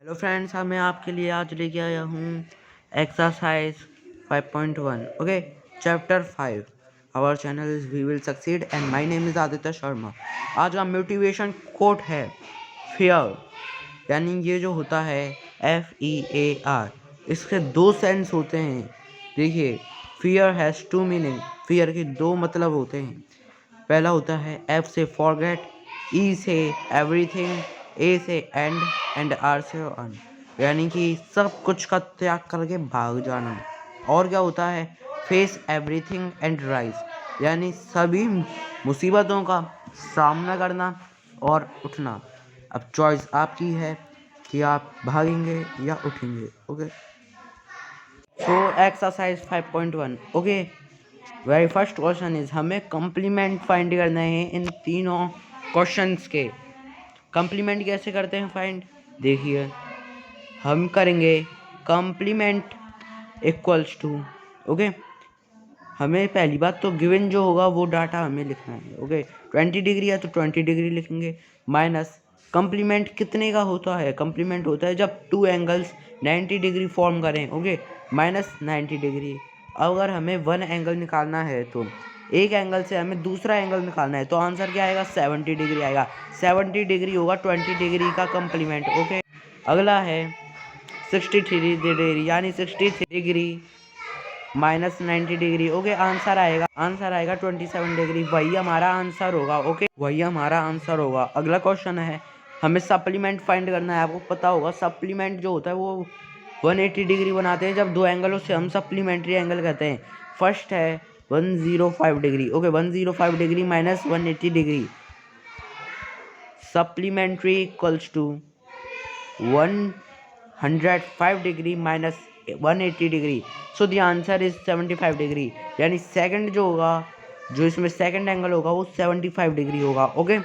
Hello friends, मैं आपके लिए आज लेके आया हूँ exercise 5.1। Okay, chapter 5। Our channel is we will succeed and my name is Aditya Sharma. आज का मोटिवेशन कोट है फियर, यानी ये जो होता है FEAR, इसके दो सेंस होते हैं। देखिए, fear has two meaning. Fear के दो मतलब होते हैं। पहला होता है F से फॉरगेट, E से एवरीथिंग, A से एंड R से अन, यानी कि सब कुछ का त्याग करके भाग जाना। और क्या होता है फेस एवरीथिंग एंड राइज, यानी सभी मुसीबतों का सामना करना और उठना। अब चॉइस आपकी है कि आप भागेंगे या उठेंगे। Okay, so exercise 5.1। Okay, very first question is हमें कंप्लीमेंट फाइंड करना है इन तीनों क्वेश्चंस के। कंप्लीमेंट कैसे करते हैं फाइंड, देखिए हम करेंगे कंप्लीमेंट इक्वल्स टू। ओके, हमें पहली बात तो गिवन जो होगा वो डाटा हमें लिखना है। ओके, 20 डिग्री है तो 20 डिग्री लिखेंगे, माइनस कंप्लीमेंट कितने का होता है, कंप्लीमेंट होता है जब टू एंगल्स 90 डिग्री फॉर्म करें। Okay, minus 90 degree. अगर हमें वन एंगल निकालना है तो एक एंगल से हमें दूसरा एंगल निकालना है, तो आंसर क्या आएगा 70 डिग्री आएगा। 70 डिग्री होगा 20 डिग्री का कंप्लीमेंट। ओके, अगला है 63 डिग्री, यानी 63 degree minus 90 degree. Okay, answer आएगा 27 डिग्री। वही हमारा आंसर होगा। ओके, वही हमारा आंसर होगा। अगला क्वेश्चन है हमें सप्लीमेंट फाइंड करना है। आपको पता होगा सप्लीमेंट जो होता है वो 180 डिग्री बनाते हैं जब दो एंगलों से हम सप्लीमेंट्री एंगल कहते हैं। फर्स्ट है 105 degree. Okay, 105 degree minus 180 degree supplementary equals to 105 degree minus 180 degree. So the answer is 75 degree, यानी सेकंड जो होगा, जो इसमें सेकंड एंगल होगा वो 75 डिग्री होगा। ओके,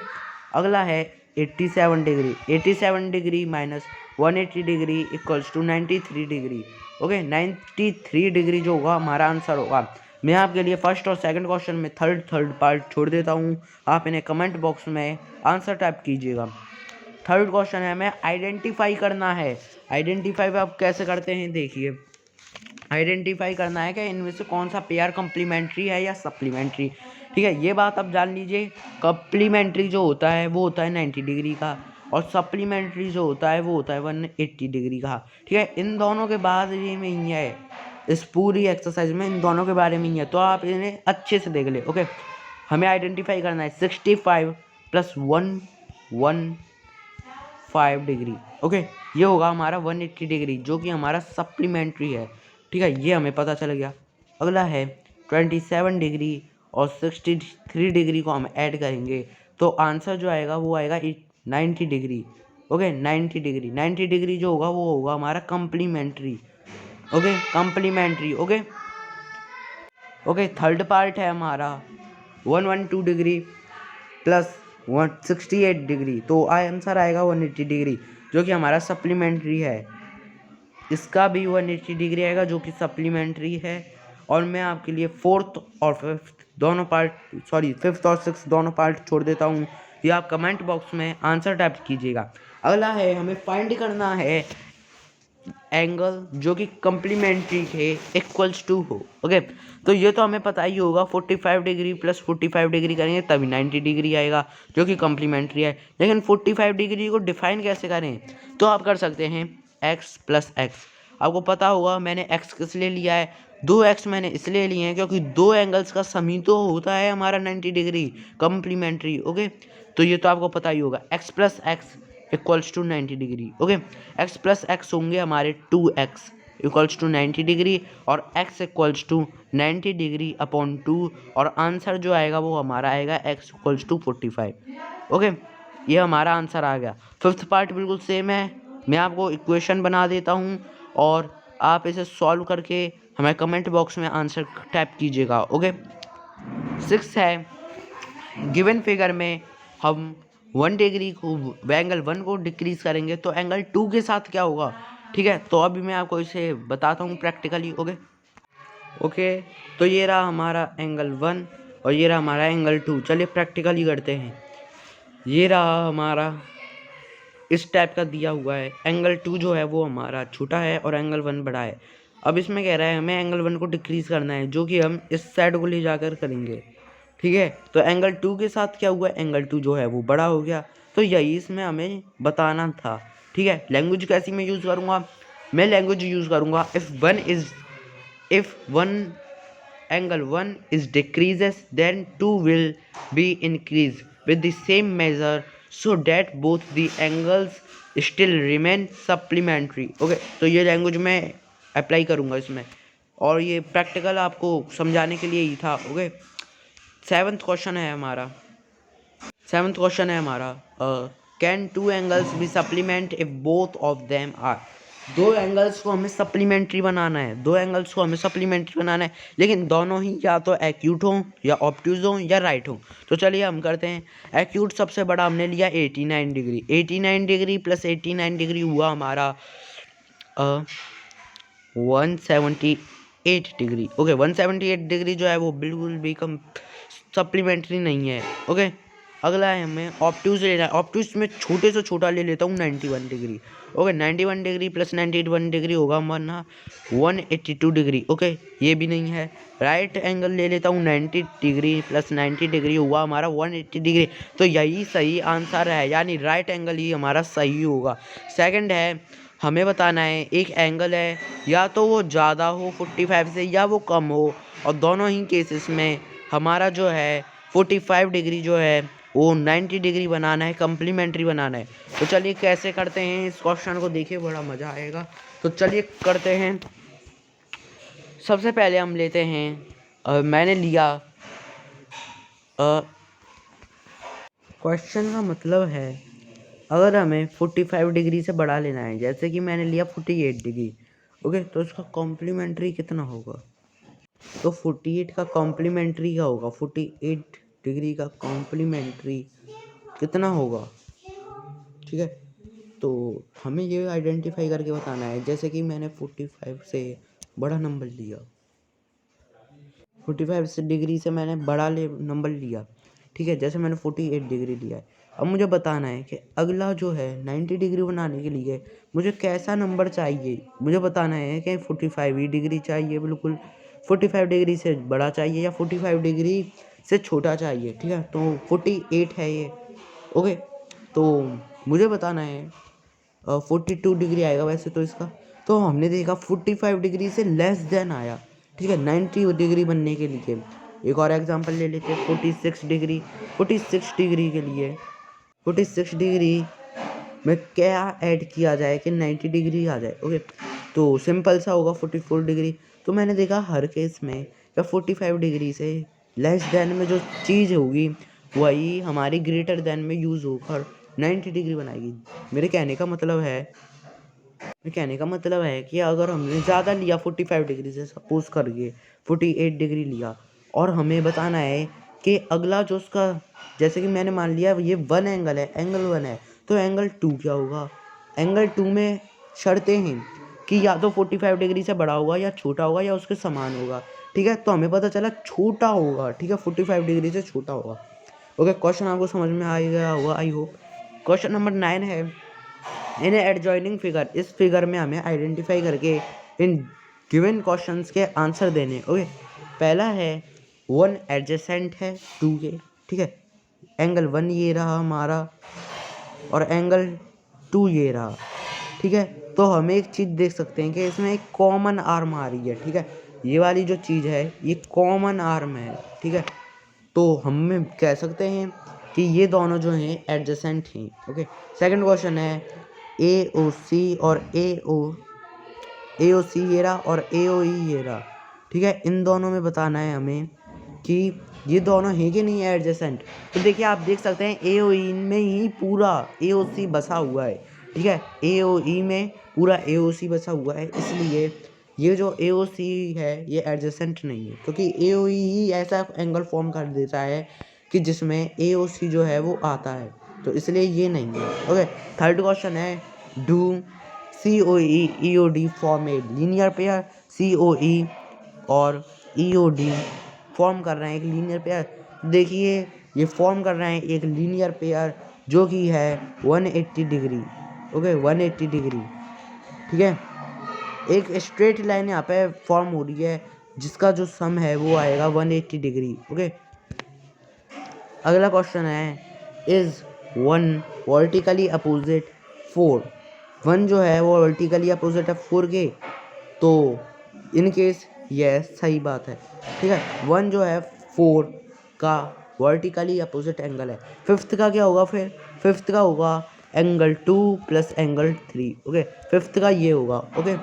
अगला है 87 degree. 87 degree minus 180 degree equals to 93 degree. Okay, 93 degree जो होगा हमारा आंसर होगा। मैं आपके लिए फर्स्ट और सेकंड क्वेश्चन में थर्ड पार्ट छोड़ देता हूँ, आप इन्हें कमेंट बॉक्स में आंसर टाइप कीजिएगा। थर्ड क्वेश्चन है हमें आइडेंटिफाई करना है। आइडेंटिफाई आप कैसे करते हैं, देखिए आइडेंटिफाई करना है कि इनमें से कौन सा पेयर कम्प्लीमेंट्री है या सप्लीमेंट्री। ठीक है, ये बात आप जान लीजिए। कम्प्लीमेंट्री जो होता है वो होता है 90 डिग्री का, और सप्लीमेंट्री जो होता है वो होता है 180 डिग्री का। ठीक है, इन दोनों के बाद ये में ही है, इस पूरी एक्सरसाइज में इन दोनों के बारे में ही है, तो आप इन्हें अच्छे से देख ले। ओके, हमें आइडेंटिफाई करना है 65 प्लस 115 डिग्री। ओके, ये होगा हमारा 180 डिग्री जो कि हमारा सप्लीमेंट्री है। ठीक है, ये हमें पता चल गया। अगला है 27 डिग्री और 63 डिग्री को हम ऐड करेंगे तो आंसर जो आएगा वो आएगा 90 डिग्री। ओके, 90 डिग्री जो होगा वो होगा हमारा complementary. Okay, complementary. Okay, third part है हमारा 112 डिग्री प्लस 168 डिग्री, तो आंसर आएगा 180 डिग्री जो कि हमारा सप्लीमेंट्री है। इसका भी 180 डिग्री आएगा जो कि सप्लीमेंट्री है। और मैं आपके लिए फिफ्थ और सिक्स दोनों पार्ट छोड़ देता हूँ, ये आप कमेंट बॉक्स में आंसर टाइप कीजिएगा। अगला है हमें फाइंड करना है एंगल जो कि कम्प्लीमेंट्री के इक्वल्स टू हो। ओके, तो ये तो हमें पता ही होगा 45 डिग्री प्लस 45 डिग्री करेंगे तभी 90 डिग्री आएगा जो कि कम्प्लीमेंट्री है। लेकिन 45 डिग्री को डिफाइन कैसे करें, तो आप कर सकते हैं x प्लस एक्स। आपको पता होगा मैंने x किस लिए लिया है, 2x मैंने इसलिए लिए हैं क्योंकि दो एंगल्स का सम ही तो होता है हमारा 90 डिग्री कम्प्लीमेंट्री। ओके, तो ये तो आपको पता ही होगा x plus x equals to 90 degree. Okay, x plus x होंगे हमारे 2x इक्वल्स टू 90 डिग्री और x equals to 90 degree upon 2, और आंसर जो आएगा वो हमारा आएगा x इक्वल्स टू 45। ओके, ये हमारा आंसर आ गया। फिफ्थ पार्ट बिल्कुल सेम है, मैं आपको इक्वेशन बना देता हूँ और आप इसे सॉल्व करके हमें कमेंट बॉक्स में आंसर टाइप कीजिएगा। ओके, सिक्स है गिवन फिगर में हम 1 डिग्री को एंगल 1 को डिक्रीज करेंगे तो एंगल 2 के साथ क्या होगा। ठीक है, तो अभी मैं आपको इसे बताता हूँ प्रैक्टिकली। ओके, तो ये रहा हमारा एंगल 1 और ये रहा हमारा एंगल 2। चलिए प्रैक्टिकली करते हैं। ये रहा हमारा इस टाइप का दिया हुआ है। एंगल 2 जो है वो हमारा छोटा है और एंगल 1 बड़ा है। अब इसमें कह रहा है हमें एंगल 1 को डिक्रीज करना है, जो कि हम इस साइड को ले जाकर करेंगे। ठीक है, तो एंगल 2 के साथ क्या हुआ, एंगल 2 जो है वो बड़ा हो गया। तो यही इसमें हमें बताना था। ठीक है, लैंग्वेज कैसी मैं यूज़ करूँगा, मैं लैंग्वेज यूज़ करूँगा if one angle 1 is decreases, then 2 will be increased with the same measure so that both the angles still remain supplementary. Okay, तो ये लैंग्वेज मैं अप्लाई करूँगा इसमें, और ये प्रैक्टिकल आपको समझाने के लिए ही था। ओके, सेवन्थ क्वेश्चन है हमारा can two angles be supplement if both of them are. दो एंगल्स को हमें सप्लीमेंट्री बनाना है, लेकिन दोनों ही या तो एक्यूट हो या ऑब्ट्यूज हो या राइट हो। तो चलिए हम करते हैं। एक्यूट सबसे बड़ा हमने लिया 89 डिग्री, 89 डिग्री प्लस 89 डिग्री हुआ हमारा 178 डिग्री। ओके, 178 डिग्री जो है वो बिल्कुल भी कम सप्लीमेंट्री नहीं है। ओके, अगला है हमें ऑब्ट्यूज लेना है। ऑब्ट्यूज में छोटे से छोटा ले लेता हूँ 91 degree. Okay, 91 degree plus 91 degree होगा हमारा 182 डिग्री। ओके, ये भी नहीं है। राइट एंगल ले लेता हूँ 90 डिग्री प्लस 90 डिग्री हुआ हमारा 180 डिग्री। तो यही सही आंसर है, यानी राइट एंगल ही हमारा सही होगा। सेकंड है, हमें बताना है एक एंगल है या तो वो ज़्यादा हो 45 से या वो कम हो, और दोनों ही केसेस में हमारा जो है 45 डिग्री जो है वो 90 डिग्री बनाना है, कम्प्लीमेंट्री बनाना है। तो चलिए कैसे करते हैं इस क्वेश्चन को, देखिए बड़ा मज़ा आएगा। तो चलिए करते हैं। सबसे पहले हम लेते हैं मैंने लिया क्वेश्चन का मतलब है अगर हमें 45 डिग्री से बढ़ा लेना है, जैसे कि मैंने लिया 48 डिग्री। ओके, तो इसका कॉम्प्लीमेंट्री कितना होगा, तो 48 का कॉम्प्लीमेंट्री क्या होगा, 48 डिग्री का कॉम्प्लीमेंट्री कितना होगा। ठीक है, तो हमें ये आइडेंटिफाई करके बताना है। जैसे कि मैंने 45 से बड़ा नंबर लिया, 45 से डिग्री से मैंने बड़ा नंबर लिया। ठीक है, जैसे मैंने 48 डिग्री लिया है। अब मुझे बताना है कि अगला जो है 90 डिग्री बनाने के लिए मुझे कैसा नंबर चाहिए। मुझे बताना है कि 45 ही डिग्री चाहिए, बिल्कुल 45 डिग्री से बड़ा चाहिए या 45 डिग्री से छोटा चाहिए। ठीक है, तो 48 है ये। ओके, तो मुझे बताना है 42 डिग्री आएगा वैसे तो इसका। तो हमने देखा 45 डिग्री से लेस देन आया। ठीक है, 90 डिग्री बनने के लिए एक और एग्जांपल ले लेते हैं। 46 डिग्री, 46 डिग्री के लिए 46 डिग्री में क्या ऐड किया जाए कि 90 डिग्री आ जाए। ओके, तो सिंपल सा होगा 44 डिग्री। तो मैंने देखा हर केस में या 45 डिग्री से लेस देन में जो चीज़ होगी वही हमारी ग्रेटर देन में यूज़ होकर 90 डिग्री बनाएगी। मेरे कहने का मतलब है कि अगर हमने ज़्यादा लिया 45 डिग्री से, सपोज करके 48 डिग्री लिया, और हमें बताना है कि अगला जो उसका, जैसे कि मैंने मान लिया ये वन एंगल है, एंगल 1 है, तो एंगल 2 क्या होगा। एंगल 2 में शर्तें हैं कि या तो 45 डिग्री से बड़ा होगा या छोटा होगा या उसके समान होगा। ठीक है, तो हमें पता चला छोटा होगा। ठीक है, 45 डिग्री से छोटा होगा। ओके, क्वेश्चन आपको समझ में आ गया होगा, आई होप। क्वेश्चन नंबर 9 है इन एडजॉइनिंग फिगर। इस फिगर में हमें आइडेंटिफाई करके इन गिवन क्वेश्चंस के आंसर देने। ओके, पहला है 1 एडजेसेंट है 2 के। ठीक है, एंगल 1 ये रहा हमारा और एंगल 2 ये रहा। ठीक है, तो हमें एक चीज़ देख सकते हैं कि इसमें एक कॉमन आर्म आ रही है। ठीक है, ये वाली जो चीज़ है ये कॉमन आर्म है। ठीक है, तो हम कह सकते हैं कि ये दोनों जो हैं एडजेसेंट हैं। ओके, सेकंड क्वेश्चन है ए ओ सी और ए ओ सी ये रहा और ए ओ ई ये रहा। ठीक है, इन दोनों में बताना है हमें कि ये दोनों हैं कि नहीं है एडजेसेंट। तो देखिए आप देख सकते हैं ए ओ ई में ही पूरा ए ओ सी बसा हुआ है। ठीक है, ए ओ ई में पूरा ए ओ सी बसा हुआ है, इसलिए ये जो ए ओ सी है ये एडजेसेंट नहीं है, क्योंकि ए ओ ई ही ऐसा एंगल फॉर्म कर देता है कि जिसमें ए ओ सी जो है वो आता है, तो इसलिए ये नहीं है। ओके, थर्ड क्वेश्चन है do C O E O D form a linear pair. C O E और ई ओ डी फॉर्म कर रहे हैं एक लीनियर पेयर। देखिए ये फॉर्म कर रहे हैं एक लीनियर पेयर, जो कि है 180 डिग्री। Okay 180 degree. ठीक है, एक स्ट्रेट लाइन यहाँ पे फॉर्म हो रही है जिसका जो सम है वो आएगा 180 डिग्री। ओके, अगला क्वेश्चन है is one vertically opposite 4। One जो है वो वर्टिकली अपोजिट है 4 के, तो इन केस यस सही बात है। ठीक है, वन जो है 4 का वर्टिकली अपोजिट एंगल है। फिफ्थ का क्या होगा फिर? फिफ्थ का होगा angle 2 plus angle 3। Okay, fifth का ये होगा। ओके,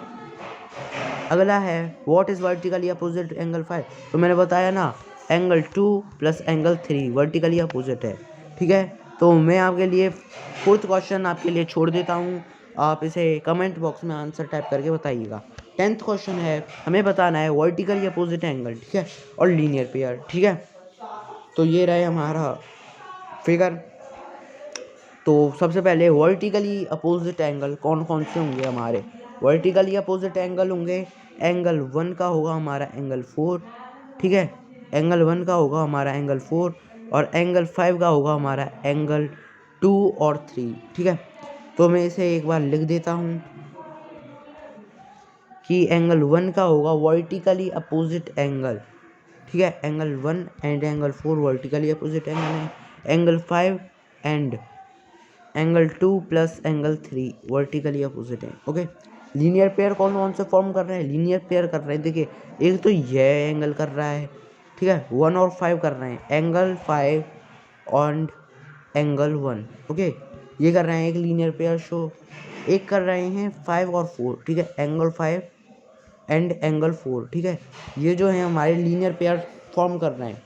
अगला है what is vertically opposite angle 5। तो मैंने बताया ना, angle 2 plus angle 3 vertically opposite है। ठीक है, तो मैं आपके लिए फोर्थ क्वेश्चन आपके लिए छोड़ देता हूँ, आप इसे कमेंट बॉक्स में आंसर टाइप करके बताइएगा। 10th क्वेश्चन है, हमें बताना है वर्टिकली अपोजिट एंगल। ठीक है, और लीनियर पेयर। ठीक है, तो ये रहे हमारा फिगर। तो सबसे पहले वर्टिकली अपोजिट एंगल कौन कौन से होंगे हमारे? वर्टिकली अपोजिट एंगल होंगे, एंगल 1 का होगा हमारा एंगल 4। ठीक है, एंगल 1 का होगा हमारा एंगल 4, और एंगल 5 का होगा हमारा एंगल 2 और 3। ठीक है, तो मैं इसे एक बार लिख देता हूँ कि एंगल 1 का होगा वर्टिकली अपोजिट एंगल। ठीक है, angle 1 and angle 4 vertically opposite angle है। Angle 5 and angle 2 plus angle 3 vertically opposite है। ओके, लीनियर पेयर कौन कौन से फॉर्म कर रहे हैं? लीनियर पेयर कर रहे हैं, देखिए एक तो यह एंगल कर रहा है। ठीक है, 1 और 5 कर रहे हैं, एंगल 5 एंड एंगल 1। ओके, ये कर रहे हैं एक लीनियर पेयर शो। एक कर रहे हैं 5 और 4। ठीक है, एंगल 5 एंड एंगल 4। ठीक है, ये जो है हमारे लीनियर पेयर फॉर्म कर रहे हैं।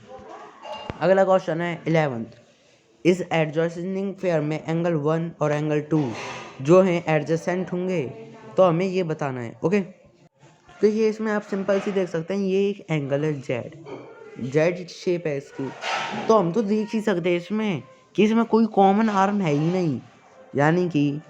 अगला क्वेश्चन है 11th, इस एडजॉइनिंग पेयर में एंगल 1 और एंगल 2 जो हैं एडजेसेंट होंगे, तो हमें ये बताना है। ओके, तो ये इसमें आप सिंपल सी देख सकते हैं, ये एक एंगल है जेड, जेड शेप है इसकी। तो हम तो देख ही सकते हैं इसमें कि इसमें कोई कॉमन आर्म है ही नहीं, यानी कि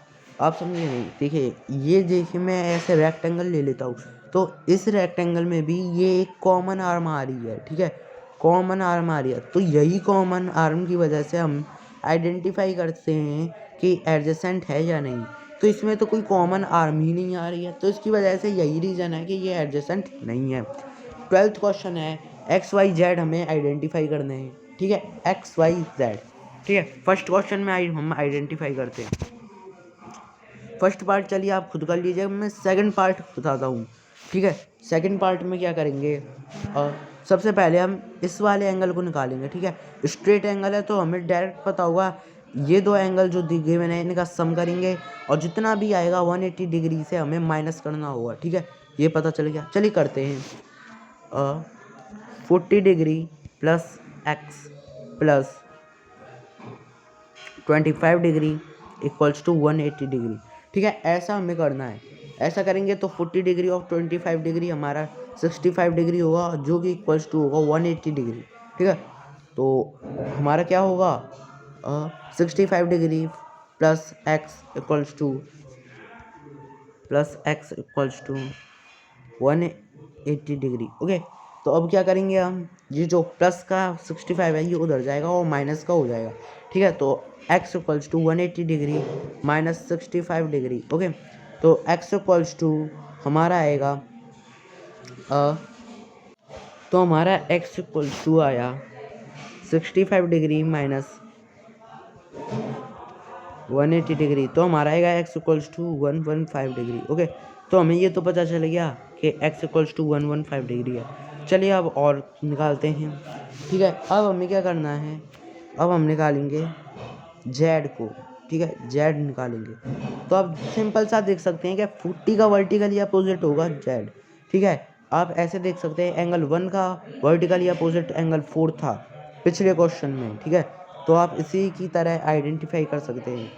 आप समझे नहीं। देखिए, ये देखिए मैं ऐसे रेक्टेंगल ले लेता हूँ, तो इस रेक्टेंगल में भी ये एक कॉमन आर्म आ रही है। ठीक है, कॉमन आर्म आ रही है, तो यही कॉमन आर्म की वजह से हम आइडेंटिफाई करते हैं कि एडजेसेंट है या नहीं। तो इसमें तो कोई कॉमन आर्म ही नहीं आ रही है, तो इसकी वजह से यही रीज़न है कि ये एडजेसेंट नहीं है। 12th क्वेश्चन है एक्स वाई जेड हमें आइडेंटिफाई करने हैं। ठीक है, एक्स वाई जेड। ठीक है, फर्स्ट क्वेश्चन में हम आइडेंटिफाई करते हैं। फर्स्ट पार्ट चलिए आप खुद कर लीजिए, मैं सेकंड पार्ट बताता हूँ। ठीक है, सेकंड पार्ट में क्या करेंगे, सबसे पहले हम इस वाले एंगल को निकालेंगे। ठीक है, स्ट्रेट एंगल है तो हमें डायरेक्ट पता होगा ये दो एंगल जो दिए हुए हैं इनका सम करेंगे, और जितना भी आएगा 180 डिग्री से हमें माइनस करना होगा। ठीक है, ये पता चल गया। चलिए करते हैं। 40 degree plus x plus 25 degree equals to 180 degree. ठीक है, ऐसा हमें करना है। ऐसा करेंगे तो 40 डिग्री और 25 डिग्री हमारा 65 डिग्री होगा, जो कि इक्वल्स टू होगा 180 डिग्री। ठीक है, तो हमारा क्या होगा 65 degree plus x equals to 180 degree. Okay, तो अब क्या करेंगे हम, ये जो प्लस का 65 है ये उधर जाएगा और माइनस का हो जाएगा। ठीक है, तो x equals to 180 degree minus 65 degree. Okay, तो x इक्वल्स टू हमारा आएगा तो हमारा x इक्वल्स टू आया 65 डिग्री माइनस 180 डिग्री, तो हमारा आएगा x equals to 115 degree. Okay, तो हमें ये तो पता चल गया कि x इक्वल्स टू 115 डिग्री है। चलिए अब और निकालते हैं। ठीक है, अब हमें क्या करना है, अब हम निकालेंगे जेड को। ठीक है, जेड निकालेंगे, तो आप सिंपल सा देख सकते हैं कि 40 का वर्टिकली अपोजिट होगा जेड। ठीक है, आप ऐसे देख सकते हैं एंगल 1 का वर्टिकली अपोजिट एंगल 4 था पिछले क्वेश्चन में। ठीक है, तो आप इसी की तरह आइडेंटिफाई कर सकते हैं।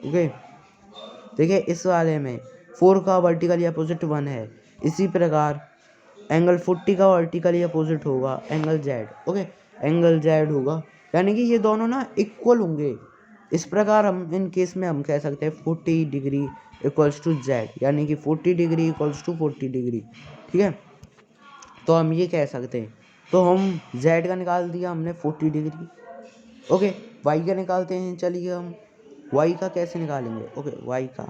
ओके, देखिए इस वाले में 4 का वर्टिकली अपोजिट 1 है, इसी प्रकार एंगल 40 का वर्टिकली अपोजिट होगा angle Z. Okay, angle Z होगा, यानी कि ये दोनों ना इक्वल होंगे। इस प्रकार हम इन केस में हम कह सकते हैं 40 डिग्री इक्वल्स टू जेड, यानी कि 40 डिग्री इक्वल्स टू 40 डिग्री। ठीक है, तो हम ये कह सकते हैं, तो हम जेड का निकाल दिया हमने 40 डिग्री। ओके, वाई का निकालते हैं। चलिए हम वाई का कैसे निकालेंगे। ओके, वाई का,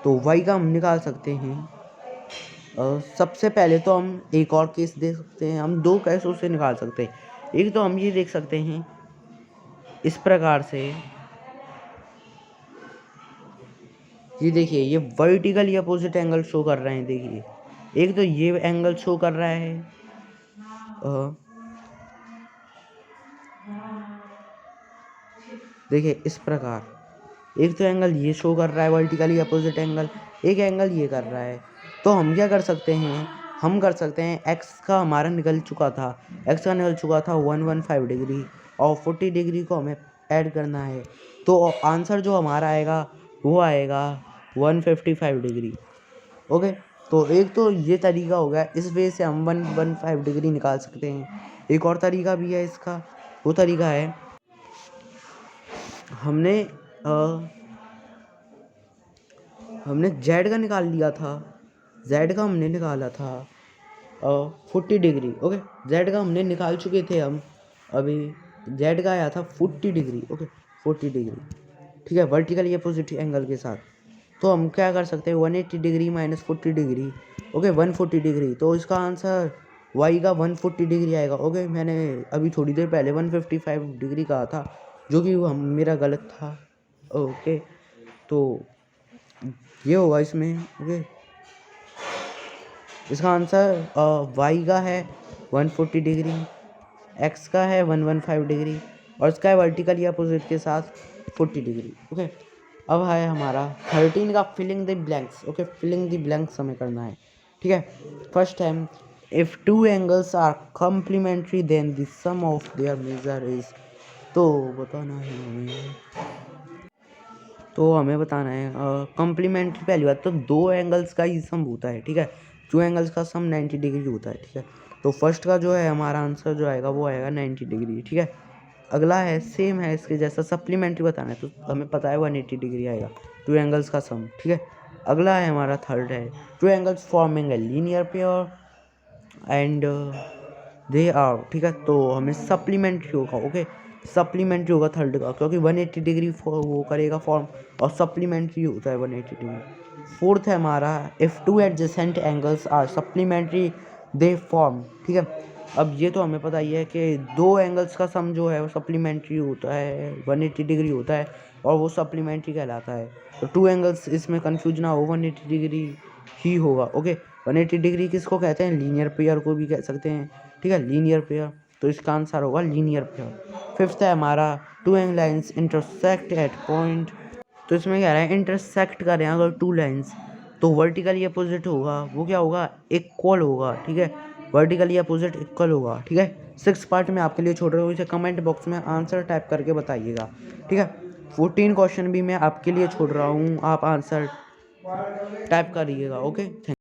तो वाई का हम निकाल सकते हैं। सबसे पहले तो हम एक और केस देख सकते हैं, हम दो केसों से निकाल सकते हैं। एक तो हम ये देख सकते हैं इस प्रकार से, ये देखिए ये वर्टिकली अपोजिट एंगल शो कर रहे हैं। देखिए एक तो ये एंगल शो कर रहा है, देखिए इस प्रकार। एक तो एंगल ये शो कर रहा है वर्टिकली अपोजिट एंगल, एक एंगल ये कर रहा है। तो हम क्या कर सकते हैं, हम कर सकते हैं एक्स का हमारा निकल चुका था, एक्स का निकल चुका था 115 डिग्री और 40 डिग्री को हमें ऐड करना है। तो आंसर जो हमारा आएगा वो आएगा 155 डिग्री। ओके, तो एक तो ये तरीका हो गया, इस वजह से हम 115 डिग्री निकाल सकते हैं। एक और तरीका भी है इसका, वो तरीका है हमने जेड का निकाल लिया था, जेड का हमने निकाला था 40 डिग्री। ओके, जेड का हमने निकाल चुके थे हम, अभी जेड का आया था 40 डिग्री। ओके, 40 डिग्री, ठीक है, वर्टिकली अपोजिट एंगल के साथ। तो हम क्या कर सकते हैं, 180 degree minus 40 degree, okay 140 degree. तो इसका आंसर वाई का 140 डिग्री आएगा। ओके, मैंने अभी थोड़ी देर पहले 155 डिग्री कहा था, जो कि वो मेरा गलत था। ओके, तो ये होगा इसमें। ओके, इसका आंसर वाई का है 140 डिग्री, एक्स का है 115 डिग्री और इसका है वर्टिकली अपोजिट के साथ 40 डिग्री। ओके, अब है हमारा 13 का filling the blanks. Okay, filling the blanks हमें करना है, ठीक है। First time, if two angles are complementary then the sum of their measure is, तो बताना है हमें, तो हमें बताना है कॉम्प्लीमेंट्री। पहली बात तो दो एंगल्स का ही सम होता है, ठीक है, टू एंगल्स का सम 90 डिग्री होता है, ठीक है। तो फर्स्ट का जो है हमारा आंसर जो आएगा वो आएगा 90 डिग्री, ठीक है। अगला है सेम है इसके जैसा, सप्लीमेंट्री बताना है, तो हमें पता है 180 डिग्री आएगा, टू एंगल्स का सम, ठीक है। अगला है हमारा थर्ड है, two angles forming a linear pair and they are, ठीक है। तो हमें सप्लीमेंट्री होगा। ओके, सप्लीमेंट्री होगा थर्ड का, क्योंकि 180 डिग्री वो करेगा फॉर्म और सप्लीमेंट्री होता है 180 डिग्री। फोर्थ है हमारा, if two adjacent angles are supplementary they form, ठीक है। अब ये तो हमें पता ही है कि दो एंगल्स का सम जो है वो सप्लीमेंट्री होता है, 180 डिग्री होता है और वो सप्लीमेंट्री कहलाता है। तो टू एंगल्स इसमें कन्फ्यूज ना हो, 180 डिग्री ही होगा। ओके, 180 डिग्री किसको कहते हैं, लीनियर पेयर को भी कह सकते हैं, ठीक है, लीनियर पेयर। तो इसका आंसर होगा लीनियर पेयर। फिफ्थ है हमारा, two and lines intersect at point, तो इसमें कह रहा है इंटरसेक्ट करें अगर टू लाइन्स, तो वर्टिकली अपोजिट होगा, वो क्या होगा, इक्वल होगा, ठीक है, वर्टिकली अपोजिट इक्वल होगा, ठीक है। 6 पार्ट में आपके लिए छोड़ रहा हूँ, इसे कमेंट बॉक्स में आंसर टाइप करके बताइएगा, ठीक है। 14 क्वेश्चन भी मैं आपके लिए छोड़ रहा हूँ, आप आंसर टाइप करिएगा। Okay, thank